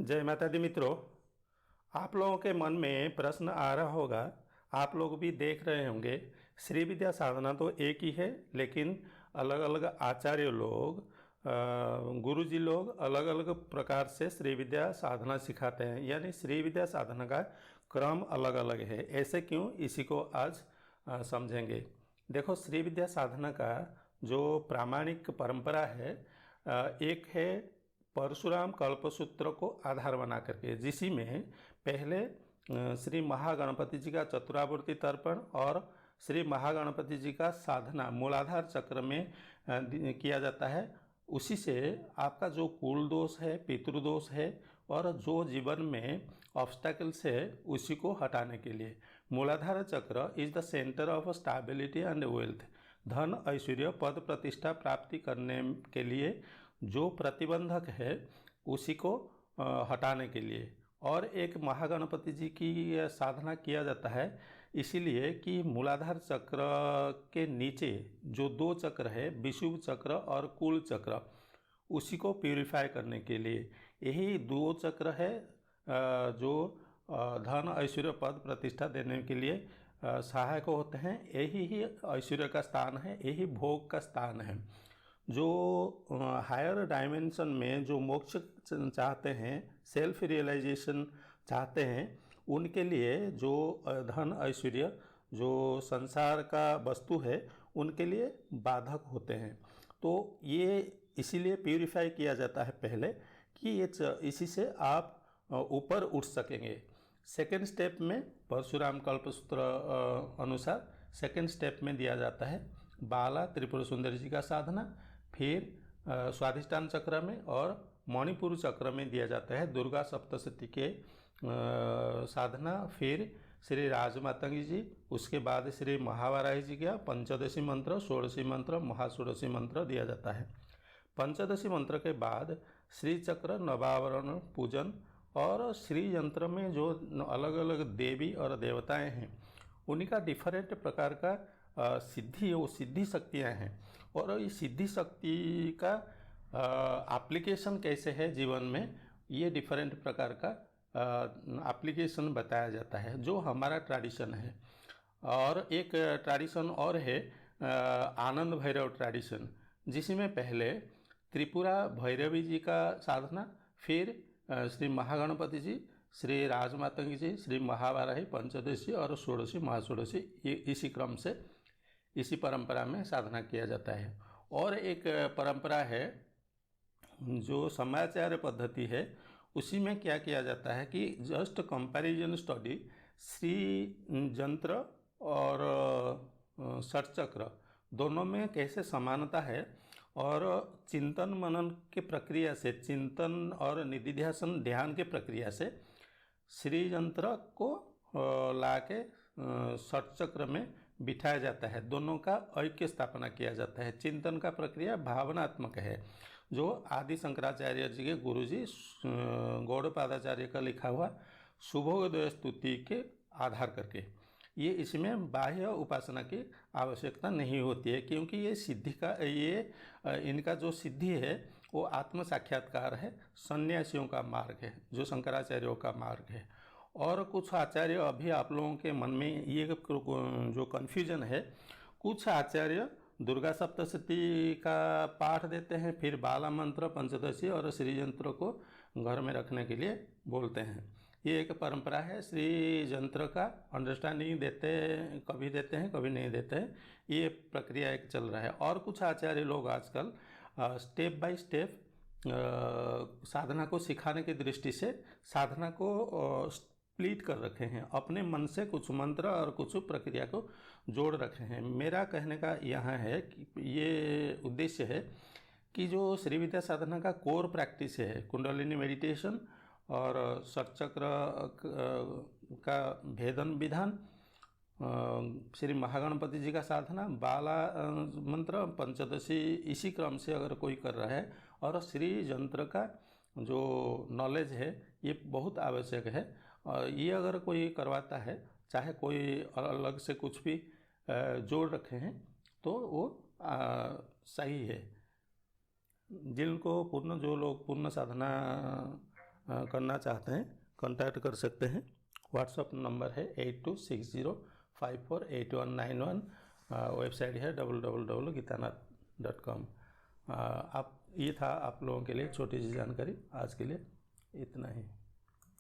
जय माता दी मित्रों, आप लोगों के मन में प्रश्न आ रहा होगा, आप लोग भी देख रहे होंगे। श्री विद्या साधना तो एक ही है, लेकिन अलग अलग आचार्य लोग, गुरुजी लोग अलग अलग प्रकार से श्री विद्या साधना सिखाते हैं। यानी श्री विद्या साधना का क्रम अलग अलग है। ऐसे क्यों, इसी को आज समझेंगे। देखो, श्री विद्या साधना का जो प्रामाणिक परंपरा है, एक है परशुराम कल्पसूत्र को आधार बना करके, जिसी में पहले श्री महागणपति जी का चतुरावर्ती तर्पण और श्री महागणपति जी का साधना मूलाधार चक्र में किया जाता है। उसी से आपका जो कुल दोष है, पितृदोष है और जो जीवन में ऑब्स्टैकल्स है, उसी को हटाने के लिए मूलाधार चक्र is the centre of stability and wealth. धन, ऐश्वर्य, पद प्रतिष्ठा प्राप्ति करने के लिए जो प्रतिबंधक है, उसी को हटाने के लिए। और एक महागणपति जी की साधना किया जाता है, इसीलिए कि मूलाधार चक्र के नीचे जो दो चक्र है, विशुभ चक्र और कुल चक्र, उसी को प्यूरिफाई करने के लिए। यही दो चक्र है जो धन, ऐश्वर्य, पद प्रतिष्ठा देने के लिए सहायक होते हैं। यही ही ऐश्वर्य का स्थान है, यही भोग का स्थान है। जो हायर डायमेंशन में जो मोक्ष चाहते हैं, सेल्फ रियलाइजेशन चाहते हैं, उनके लिए जो धन, ऐश्वर्य, जो संसार का वस्तु है, उनके लिए बाधक होते हैं। तो ये इसीलिए प्यूरिफाई किया जाता है पहले, कि ये इसी से आप ऊपर उठ सकेंगे। सेकेंड स्टेप में परशुराम कल्पसूत्र अनुसार सेकेंड स्टेप में दिया जाता है बाला त्रिपुर सुंदरी जी का साधना, फिर स्वाधिष्ठान चक्र में और मणिपुर चक्र में दिया जाता है दुर्गा सप्तशती के साधना, फिर श्री राजमातंगी जी, उसके बाद श्री महावाराही जी का पंचदशी मंत्र, षोडशी मंत्र, महाषोडशी मंत्र दिया जाता है। पंचदशी मंत्र के बाद श्री चक्र, नवावरण पूजन और श्री यंत्र में जो अलग अलग देवी और देवताएं हैं, उनका डिफरेंट प्रकार का सिद्धि, वो सिद्धि शक्तियाँ हैं। और इस सिद्धि शक्ति का एप्लीकेशन कैसे है जीवन में, ये डिफरेंट प्रकार का एप्लीकेशन बताया जाता है, जो हमारा ट्रेडिशन है। और एक ट्रेडिशन और है आनंद भैरव ट्रेडिशन, जिसमें पहले त्रिपुरा भैरवी जी का साधना, फिर श्री महागणपति जी, श्री राजमातंगी जी, श्री महावाराही, पंचदशी और षोडशी, महाषोडशी, ये इसी क्रम से, इसी परंपरा में साधना किया जाता है। और एक परंपरा है जो समाचार्य पद्धति है, उसी में क्या किया जाता है कि जस्ट कंपैरिजन स्टडी श्री यंत्र और षटचक्र दोनों में कैसे समानता है, और चिंतन मनन के प्रक्रिया से, चिंतन और निधिध्यासन ध्यान के प्रक्रिया से श्री यंत्र को लाके षटचक्र में बिठाया जाता है। दोनों का ऐक्य स्थापना किया जाता है। चिंतन का प्रक्रिया भावनात्मक है, जो आदि शंकराचार्य जी के गुरुजी गौड़पादाचार्य का लिखा हुआ शुभोदय स्तुति के आधार करके। ये इसमें बाह्य उपासना की आवश्यकता नहीं होती है, क्योंकि ये सिद्धि का, ये इनका जो सिद्धि है वो आत्म साक्षात्कार है, सन्यासियों का मार्ग है, जो शंकराचार्यों का मार्ग है। और कुछ आचार्य, अभी आप लोगों के मन में ये जो कन्फ्यूजन है, कुछ आचार्य दुर्गा सप्तशती का पाठ देते हैं, फिर बाला मंत्र, पंचदशी और श्री यंत्र को घर में रखने के लिए बोलते हैं। ये एक परंपरा है। श्री यंत्र का अंडरस्टैंडिंग कभी देते हैं, कभी नहीं देते हैं। ये प्रक्रिया एक चल रहा है। और कुछ आचार्य लोग आजकल स्टेप बाय स्टेप साधना को सिखाने की दृष्टि से साधना को स्प्लिट कर रखे हैं, अपने मन से कुछ मंत्र और कुछ प्रक्रिया को जोड़ रखे हैं। मेरा कहने का यहाँ है कि ये उद्देश्य है कि जो श्री विद्या साधना का कोर प्रैक्टिस है, कुंडलिनी मेडिटेशन और षटचक्र का भेदन विधान, श्री महागणपति जी का साधना, बाला मंत्र, पंचदशी, इसी क्रम से अगर कोई कर रहा है, और श्री यंत्र का जो नॉलेज है, ये बहुत आवश्यक है। और ये अगर कोई करवाता है, चाहे कोई अलग से कुछ भी जोड़ रखे हैं, तो वो सही है। जो लोग पूर्ण साधना करना चाहते हैं कांटेक्ट कर सकते हैं। व्हाट्सअप नंबर है 8260548191। वेबसाइट है www.gitanath.com। ये था आप लोगों के लिए छोटी सी जानकारी। आज के लिए इतना ही।